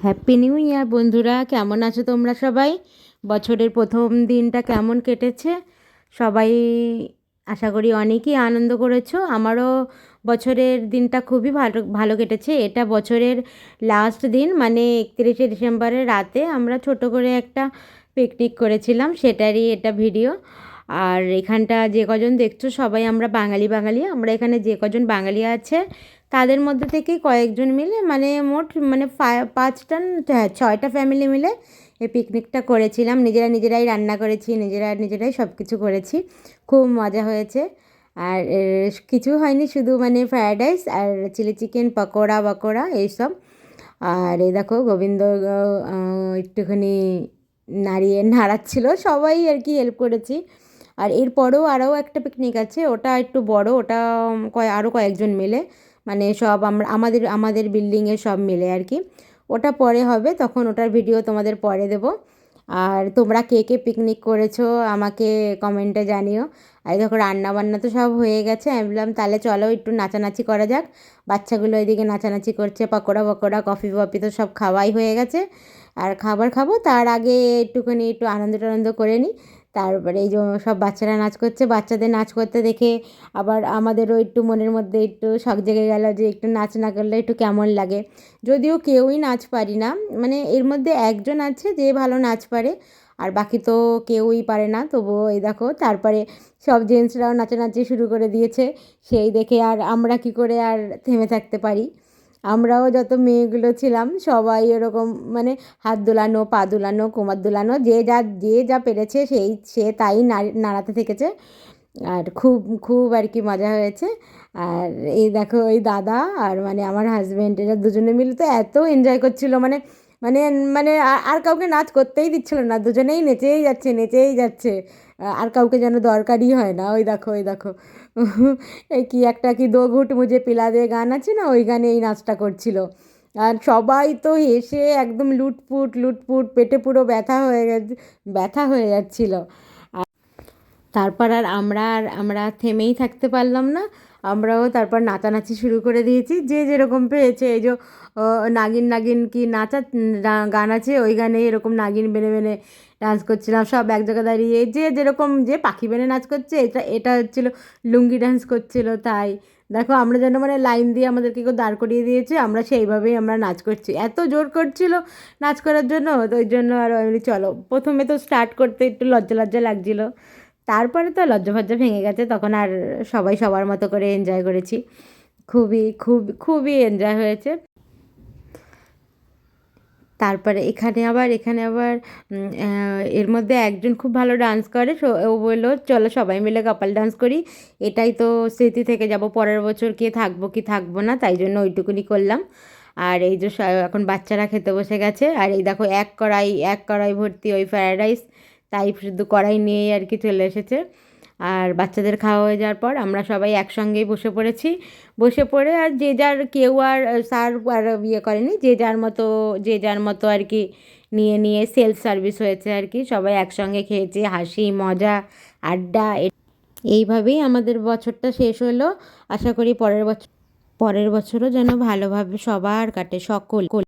Happy new year বন্ধুরা, কেমন আছো তোমরা সবাই? বছরের প্রথম দিনটা কেমন কেটেছে সবাই? আশা করি অনেকই আনন্দ করেছো। আমারও বছরের দিনটা খুবই ভালো ভালো কেটেছে। এটা বছরের লাস্ট দিন, মানে 31শে ডিসেম্বরের রাতে আমরা ছোট করে একটা পিকনিক করেছিলাম, সেটারই এটা ভিডিও। আর এখানটা যে কজন দেখছো সবাই আমরা বাঙালি বাঙালি। আমরা এখানে যে কজন বাঙালি আছে তাদের মধ্যে থেকে কয়েকজন মিলে, মানে মোট মানে 5টা, হ্যাঁ 6টা ফ্যামিলি মিলে এই পিকনিকটা করেছিলাম। নিজেরাই রান্না করেছি, নিজেরাই সব কিছু করেছি। খুব মজা হয়েছে। আর কিছু হয়নি, শুধু মানে ফ্রায়েড রাইস আর চিলি চিকেন, পকোড়া এইসব। আর এই দেখো গোবিন্দ একটুখানি নাড়াচ্ছিল, সবাই আর কি হেল্প করেছি। আর এরপরেও আরও একটা পিকনিক আছে, ওটা একটু বড়, ওটা আরও কয়েকজন মিলে, মানে সব আমরা আমাদের বিল্ডিংয়ে সব মিলে আর কি। ওটা পরে হবে, তখন ওটার ভিডিও তোমাদের পরে দেবো। আর তোমরা কে কে পিকনিক করেছো আমাকে কমেন্টে জানিও। আর দেখো রান্না বান্না তো সব হয়ে গেছে, আমি বললাম তাহলে চলো একটু নাচানাচি করা যাক। বাচ্চাগুলো এদিকে নাচানাচি করছে, পকোড়া কফি তো সব খাওয়াই হয়ে গেছে। আর খাবার খাবো তার আগে একটু আনন্দ টানন্দ করে নিই। তারপরে এই যে সব বাচ্চারা নাচ করছে, বাচ্চাদের নাচ করতে দেখে আবার আমাদেরও একটু মনের মধ্যে একটু শখ জেগে গেল যে একটু নাচ না করলে একটু কেমন লাগে। যদিও কেউই নাচ পারি না, মানে এর মধ্যে একজন আছে যে ভালো নাচ পারে, আর বাকি তো কেউই পারে না। তবুও এই দেখো তারপরে সব জেন্টসরাও নাচানাচি শুরু করে দিয়েছে। সেই দেখে আর আমরা কি করে আর থেমে থাকতে পারি। আমরাও যত মেয়েগুলো ছিলাম সবাই এরকম, মানে হাত দোলানো, পা দোলানো, কোমর দোলানো, যে যা পেরেছে সে তাই নাড়াতে থেকেছে। আর খুব খুব আর কি মজা হয়েছে। আর এই দেখো ওই দাদা আর মানে আমার হাজব্যান্ড, এরা দুজনে মিলে তো এত এনজয় করছিল, মানে মানে মানে আর কাউকে নাচ করতেই দিচ্ছিল না, দুজনেই নেচেই যাচ্ছে। আর কাউকে যেন দরকারই হয় না। ওই দেখো এই কি দো ঘুট মুঝে পিলা দে গান আছে না, ওই গানে এই নাচটা করছিল। আর সবাই তো হেসে একদম লুটপুট পেটে পুরো ব্যথা হয়ে যাচ্ছিল। তারপর আর আমরা থেমেই থাকতে পারলাম না। আমরাও তারপর নাচানাচি শুরু করে দিয়েছি, যে যেরকম পেয়েছে। এই যে নাগিন কি গান আছে, ওই গানে এরকম নাগিন বেনে ডান্স করছিলাম সব এক জায়গায় দাঁড়িয়ে। যে যেরকম যে পাখি বেনে নাচ করছে, এটা হচ্ছিল লুঙ্গি ডান্স করছিল। তাই দেখো আমরা যেন মানে লাইন দিয়ে আমাদেরকে কেউ দাঁড় করিয়ে দিয়েছে, আমরা সেইভাবেই আমরা নাচ করছি। এত জোর করছিল নাচ করার জন্য, তো ওই জন্য আর এমনি চলো, প্রথমে তো স্টার্ট করতে একটু লজ্জা লাগছিলো। তারপরে তো লজ্জা ফজ্জা ভেঙে গেছে, তখন আর সবাই সবার মতো করে এনজয় করেছি। খুবই এনজয় হয়েছে। তারপরে এখানে আবার এর মধ্যে একজন খুব ভালো ডান্স করে, ও বললো চলো সবাই মিলে কাপাল ডান্স করি, এটাই তো স্মৃতি থেকে যাব, পরের বছর কে থাকবো কি থাকবো না, তাই জন্য ওইটুকুনি করলাম। আর এই যে এখন বাচ্চারা খেতে বসে গেছে, আর এই দেখো এক কড়াই ভর্তি ওই ফ্রায়েড রাইস, তাই শুধু কড়াই নিয়েই আর কি চলে এসেছে। আর বাচ্চাদের খাওয়া হয়ে যাওয়ার পর আমরা সবাই একসঙ্গেই বসে পড়েছি। বসে পড়ে আর যে যার কেউ আর সার্ভ আর ইয়ে করেনি, যে যার মতো আর কি নিয়ে সেলফ সার্ভিস হয়েছে আর কি। সবাই একসঙ্গে খেয়েছি, হাসি মজা আড্ডা, এইভাবেই আমাদের বছরটা শেষ হলো। আশা করি পরের বছরও যেন ভালোভাবে সবার কাটে সকল।